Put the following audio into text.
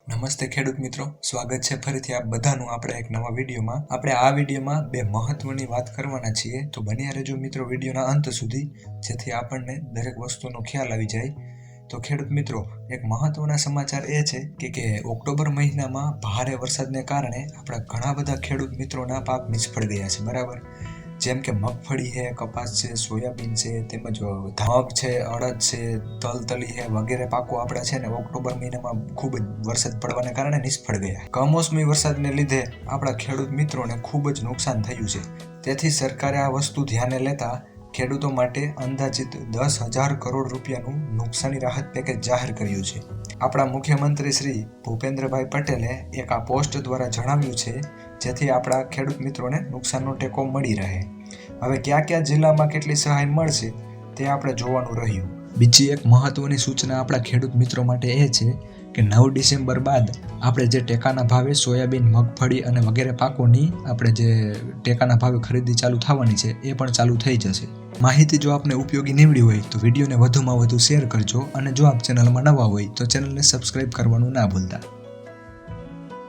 નમસ્તે ખેડૂત મિત્રો, સ્વાગત છે ફરીથી આપ બધાનું આપણે એક નવા વિડીયોમાં. આપણે આ વિડીયોમાં બે મહત્વની વાત કરવાના છીએ, તો બન્યા રહેજો મિત્રો વિડીયોના અંત સુધી, જેથી આપણને દરેક વસ્તુનો ખ્યાલ આવી જાય. તો ખેડૂત મિત્રો, એક મહત્વના સમાચાર એ છે કે ઓક્ટોબર મહિનામાં ભારે વરસાદને કારણે આપણા ઘણા બધા ખેડૂત મિત્રોના પાક નિષ્ફળ ગયા છે, બરાબર. જેમ કે મગફળી છે, કપાસ છે, સોયાબીન છે, તેમજ મગ છે, અડદ છે, તલતલી છે વગેરે પાકો આપણા છે ને ઓક્ટોબર મહિનામાં ખૂબ જ વરસાદ પડવાને કારણે નિષ્ફળ ગયા. કમોસમી વરસાદને લીધે આપણા ખેડૂત મિત્રોને ખૂબ જ નુકસાન થયું છે. તેથી સરકારે આ વસ્તુ ધ્યાને લેતા ખેડૂતો માટે અંદાજિત 10,000 કરોડ રૂપિયાનું નુકસાની રાહત પેકેજ જાહેર કર્યું છે. આપણા મુખ્યમંત્રી શ્રી ભૂપેન્દ્રભાઈ પટેલે એક આ પોસ્ટ દ્વારા જણાવ્યું છે, જેથી આપણા ખેડૂત મિત્રોને નુકસાનનો ટેકો મળી રહે. હવે કયા કયા જિલ્લામાં કેટલી સહાય મળશે તે આપણે જોવાનું રહ્યું. બીજી એક મહત્વની સૂચના આપણા ખેડૂત મિત્રો માટે એ છે કે 9 ડિસેમ્બર બાદ આપણે જે ટેકાના ભાવે સોયાબીન, મગફળી અને વગેરે પાકોની આપણે જે ટેકાના ભાવે ખરીદી ચાલુ થવાની છે એ પણ ચાલુ થઈ જશે. માહિતી જો આપને ઉપયોગી નીવડી હોય તો વિડીયોને વધુમાં વધુ શેર કરજો, અને જો આપ ચેનલમાં નવા હોય તો ચેનલને સબસ્ક્રાઇબ કરવાનું ના ભૂલતા.